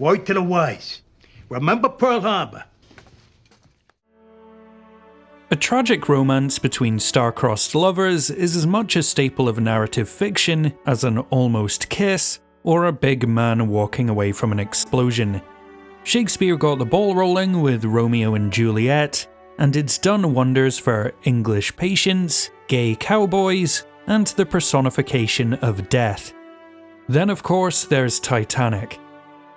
Word to the wise. Remember Pearl Harbor. A tragic romance between star-crossed lovers is as much a staple of narrative fiction as an almost kiss or a big man walking away from an explosion. Shakespeare got the ball rolling with Romeo and Juliet, and it's done wonders for English patience, gay cowboys, and the personification of death. Then of course there's Titanic.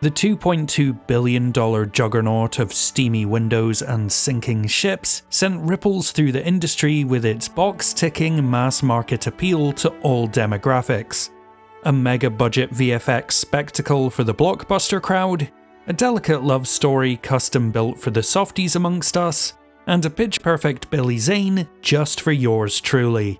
The $2.2 billion juggernaut of steamy windows and sinking ships sent ripples through the industry with its box-ticking mass-market appeal to all demographics. A mega-budget VFX spectacle for the blockbuster crowd, a delicate love story custom-built for the softies amongst us, and a pitch-perfect Billy Zane just for yours truly.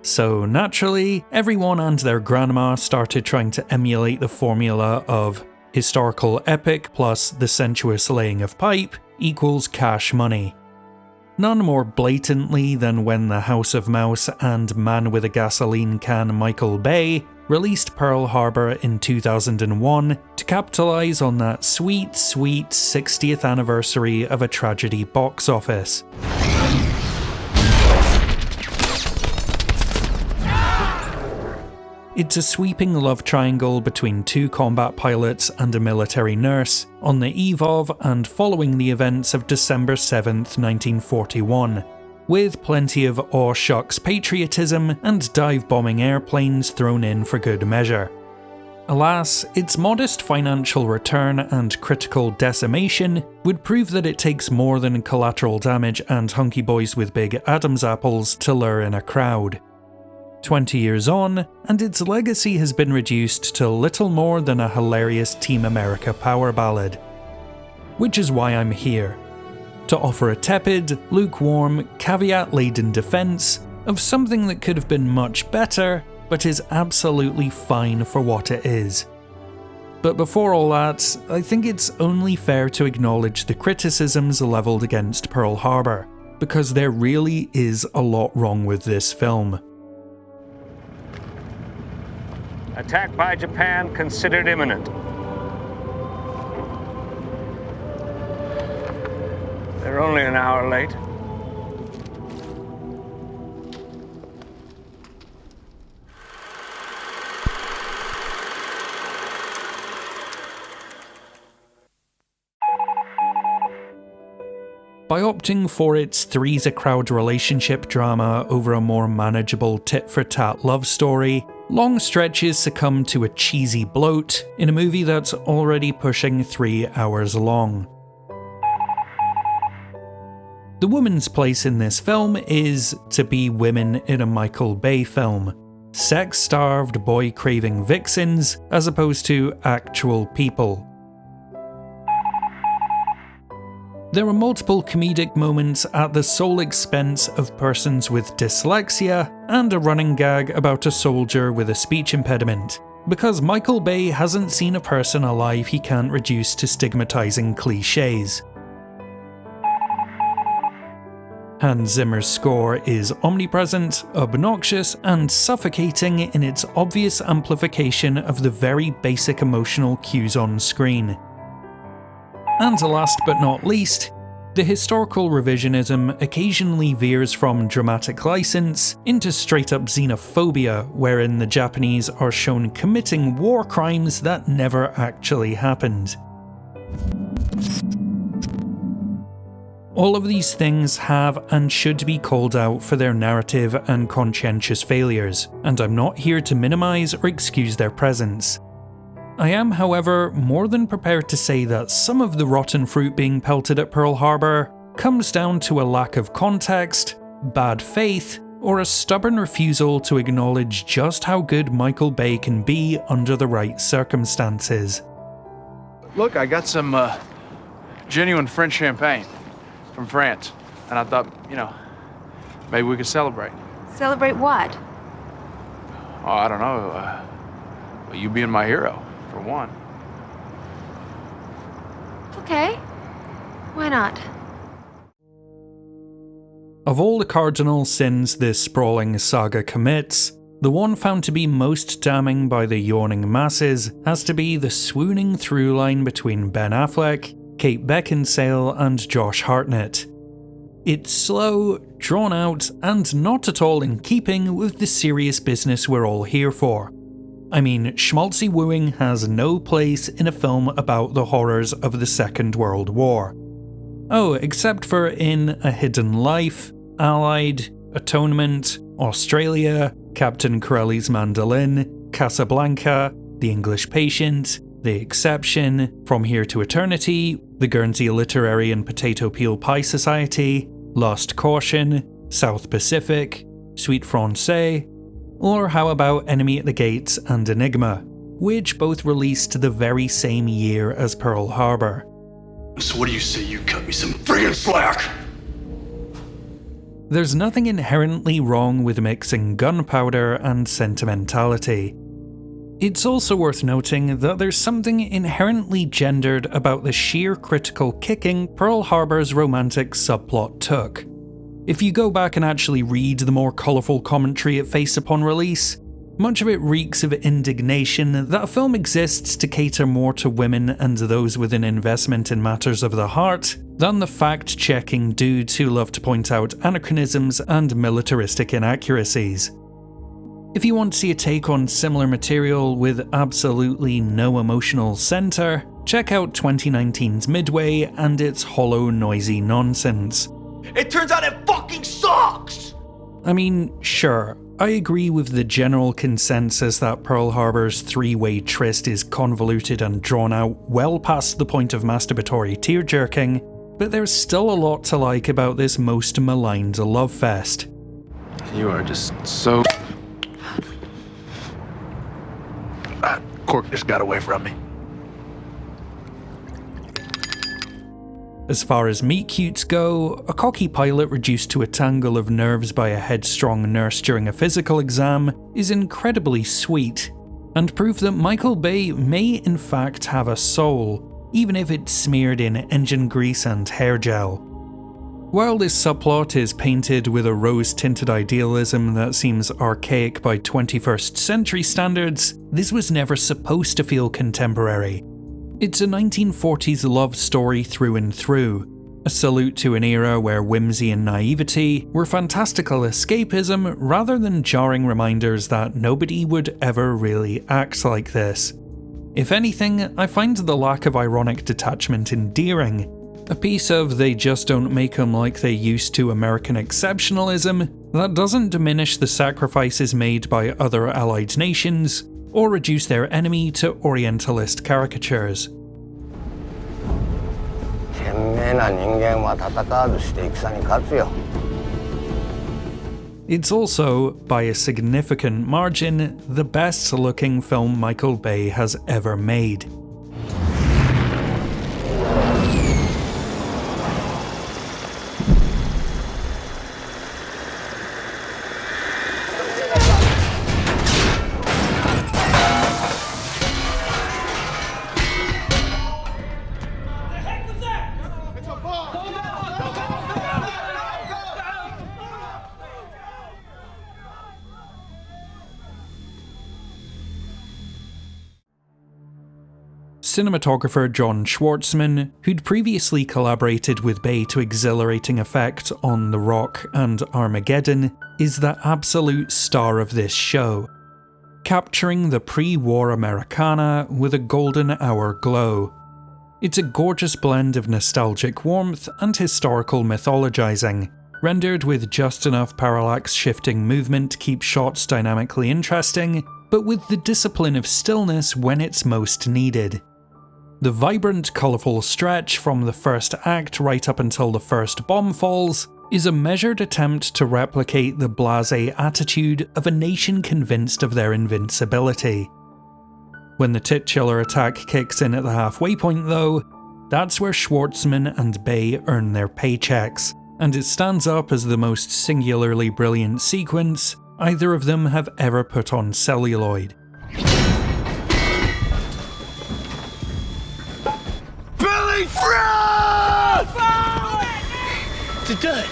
So naturally, everyone and their grandma started trying to emulate the formula of historical epic plus the sensuous laying of pipe equals cash money. None more blatantly than when the House of Mouse and Man with a Gasoline Can Michael Bay released Pearl Harbor in 2001 to capitalize on that sweet, sweet 60th anniversary of a tragedy box office. It's a sweeping love triangle between two combat pilots and a military nurse, on the eve of and following the events of December 7th, 1941, with plenty of aw shucks patriotism and dive-bombing airplanes thrown in for good measure. Alas, its modest financial return and critical decimation would prove that it takes more than collateral damage and hunky boys with big Adam's apples to lure in a crowd. 20 years on, and its legacy has been reduced to little more than a hilarious Team America power ballad. Which is why I'm here. To offer a tepid, lukewarm, caveat-laden defense of something that could have been much better, but is absolutely fine for what it is. But before all that, I think it's only fair to acknowledge the criticisms leveled against Pearl Harbor, because there really is a lot wrong with this film. Attack by Japan considered imminent. They're only an hour late. By opting for its threes-a-crowd relationship drama over a more manageable tit-for-tat love story, long stretches succumb to a cheesy bloat in a movie that's already pushing 3 hours long. The woman's place in this film is to be women in a Michael Bay film. Sex-starved, boy-craving vixens, as opposed to actual people. There are multiple comedic moments at the sole expense of persons with dyslexia, and a running gag about a soldier with a speech impediment, because Michael Bay hasn't seen a person alive he can't reduce to stigmatizing cliches. Hans Zimmer's score is omnipresent, obnoxious, and suffocating in its obvious amplification of the very basic emotional cues on screen. And last but not least, the historical revisionism occasionally veers from dramatic license into straight-up xenophobia, wherein the Japanese are shown committing war crimes that never actually happened. All of these things have and should be called out for their narrative and conscientious failures, and I'm not here to minimize or excuse their presence. I am, however, more than prepared to say that some of the rotten fruit being pelted at Pearl Harbor comes down to a lack of context, bad faith, or a stubborn refusal to acknowledge just how good Michael Bay can be under the right circumstances. Look, I got some genuine French champagne from France, and I thought, maybe we could celebrate. Celebrate what? Oh, I don't know. You being my hero, for one. Okay. Why not? Of all the cardinal sins this sprawling saga commits, The one found to be most damning by the yawning masses has to be the swooning through line between Ben Affleck, Kate Beckinsale, and Josh Hartnett. It's slow, drawn out, and not at all in keeping with the serious business we're all here for. I mean, schmaltzy wooing has no place in a film about the horrors of the Second World War. Oh, except for in A Hidden Life, Allied, Atonement, Australia, Captain Corelli's Mandolin, Casablanca, The English Patient, The Exception, From Here to Eternity, The Guernsey Literary and Potato Peel Pie Society, Lost Caution, South Pacific, Suite Francais, or how about Enemy at the Gates and Enigma, which both released the very same year as Pearl Harbor. So what do you say you cut me some friggin' slack? There's nothing inherently wrong with mixing gunpowder and sentimentality. It's also worth noting that there's something inherently gendered about the sheer critical kicking Pearl Harbor's romantic subplot took. If you go back and actually read the more colourful commentary it faced upon release, much of it reeks of indignation that a film exists to cater more to women and those with an investment in matters of the heart than the fact-checking dudes who love to point out anachronisms and militaristic inaccuracies. If you want to see a take on similar material with absolutely no emotional centre, check out 2019's Midway and its hollow, noisy nonsense. It turns out it fucking sucks! I mean, sure, I agree with the general consensus that Pearl Harbor's three-way tryst is convoluted and drawn out well past the point of masturbatory tear-jerking, but there's still a lot to like about this most maligned love fest. You are just so... That cork just got away from me. As far as meet-cutes go, a cocky pilot reduced to a tangle of nerves by a headstrong nurse during a physical exam is incredibly sweet, and proof that Michael Bay may in fact have a soul, even if it's smeared in engine grease and hair gel. While this subplot is painted with a rose-tinted idealism that seems archaic by 21st century standards, this was never supposed to feel contemporary. It's a 1940s love story through and through, a salute to an era where whimsy and naivety were fantastical escapism rather than jarring reminders that nobody would ever really act like this. If anything, I find the lack of ironic detachment endearing, a piece of they just don't make 'em like they used to American exceptionalism that doesn't diminish the sacrifices made by other allied nations or reduce their enemy to Orientalist caricatures. It's also, by a significant margin, the best looking film Michael Bay has ever made. Cinematographer John Schwartzman, who'd previously collaborated with Bay to exhilarating effect on The Rock and Armageddon, is the absolute star of this show, capturing the pre-war Americana with a golden hour glow. It's a gorgeous blend of nostalgic warmth and historical mythologizing, rendered with just enough parallax-shifting movement to keep shots dynamically interesting, but with the discipline of stillness when it's most needed. The vibrant, colourful stretch from the first act right up until the first bomb falls is a measured attempt to replicate the blasé attitude of a nation convinced of their invincibility. When the titular attack kicks in at the halfway point though, that's where Schwartzman and Bay earn their paychecks, and it stands up as the most singularly brilliant sequence either of them have ever put on celluloid. It's a dud.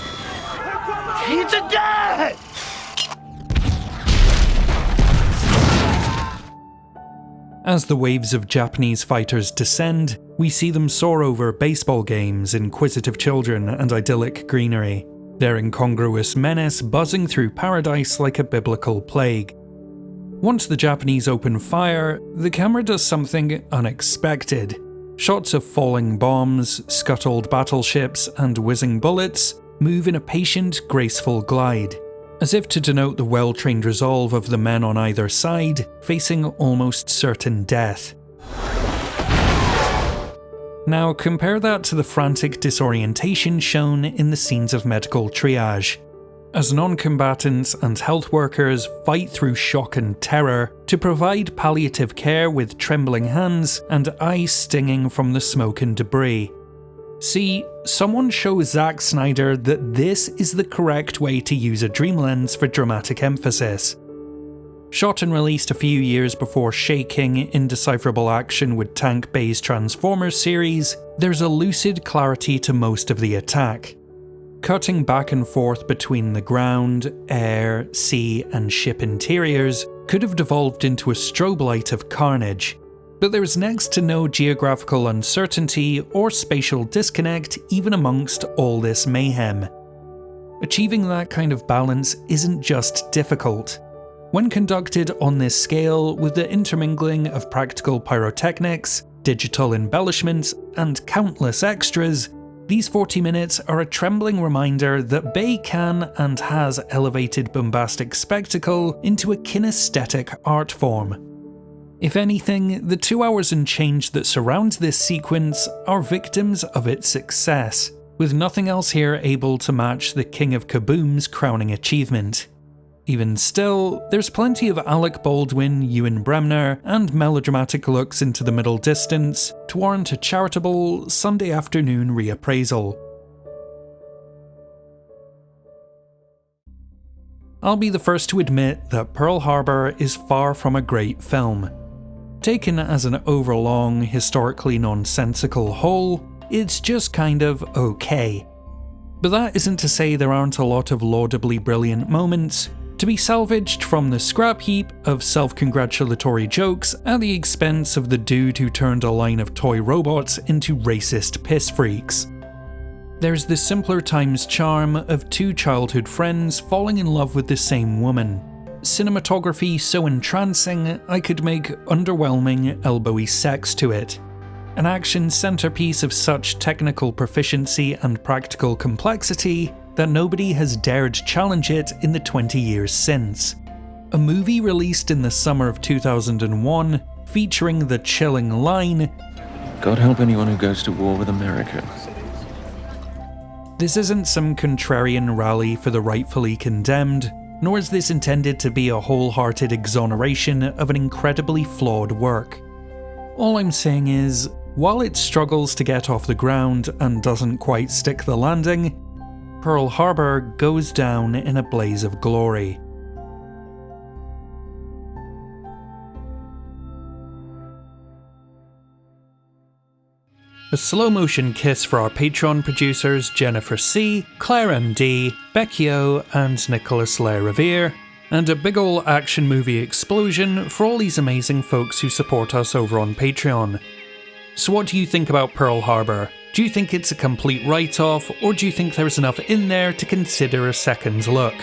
It's a dud! As the waves of Japanese fighters descend, we see them soar over baseball games, inquisitive children, and idyllic greenery, their incongruous menace buzzing through paradise like a biblical plague. Once the Japanese open fire, the camera does something unexpected. Shots of falling bombs, scuttled battleships, and whizzing bullets move in a patient, graceful glide, as if to denote the well-trained resolve of the men on either side, facing almost certain death. Now compare that to the frantic disorientation shown in the scenes of medical triage, as non-combatants and health workers fight through shock and terror to provide palliative care with trembling hands and eyes stinging from the smoke and debris. See, someone show Zack Snyder that this is the correct way to use a dream lens for dramatic emphasis. Shot and released a few years before shaking, indecipherable action with Tank Bay's Transformers series, there's a lucid clarity to most of the attack. Cutting back and forth between the ground, air, sea, and ship interiors could have devolved into a strobe light of carnage, but there is next to no geographical uncertainty or spatial disconnect even amongst all this mayhem. Achieving that kind of balance isn't just difficult. When conducted on this scale with the intermingling of practical pyrotechnics, digital embellishments, and countless extras, these 40 minutes are a trembling reminder that Bay can and has elevated bombastic spectacle into a kinesthetic art form. If anything, the 2 hours and change that surround this sequence are victims of its success, with nothing else here able to match the King of Kaboom's crowning achievement. Even still, there's plenty of Alec Baldwin, Ewan Bremner, and melodramatic looks into the middle distance to warrant a charitable Sunday afternoon reappraisal. I'll be the first to admit that Pearl Harbor is far from a great film. Taken as an overlong, historically nonsensical whole, it's just kind of okay. But that isn't to say there aren't a lot of laudably brilliant moments, to be salvaged from the scrap heap of self-congratulatory jokes at the expense of the dude who turned a line of toy robots into racist piss freaks. There's the simpler times charm of two childhood friends falling in love with the same woman. Cinematography so entrancing I could make underwhelming, elbowy sex to it. An action centerpiece of such technical proficiency and practical complexity that nobody has dared challenge it in the 20 years since. A movie released in the summer of 2001, featuring the chilling line, "God help anyone who goes to war with America." This isn't some contrarian rally for the rightfully condemned, nor is this intended to be a wholehearted exoneration of an incredibly flawed work. All I'm saying is, while it struggles to get off the ground and doesn't quite stick the landing, Pearl Harbor goes down in a blaze of glory. A slow-motion kiss for our Patreon producers Jennifer C., Claire MD, Becky O, and Nicholas Le Revere, and a big ol' action movie explosion for all these amazing folks who support us over on Patreon. So what do you think about Pearl Harbor? Do you think it's a complete write-off, or do you think there's enough in there to consider a second look?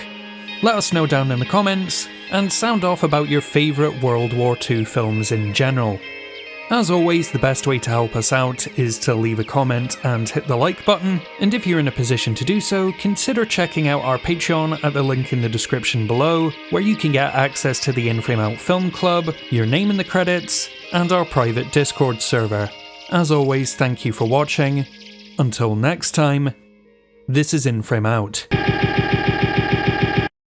Let us know down in the comments, and sound off about your favourite World War II films in general. As always, the best way to help us out is to leave a comment and hit the like button, and if you're in a position to do so, consider checking out our Patreon at the link in the description below, where you can get access to the In Frame Out Film Club, your name in the credits, and our private Discord server. As always, thank you for watching. Until next time, this is In Frame Out.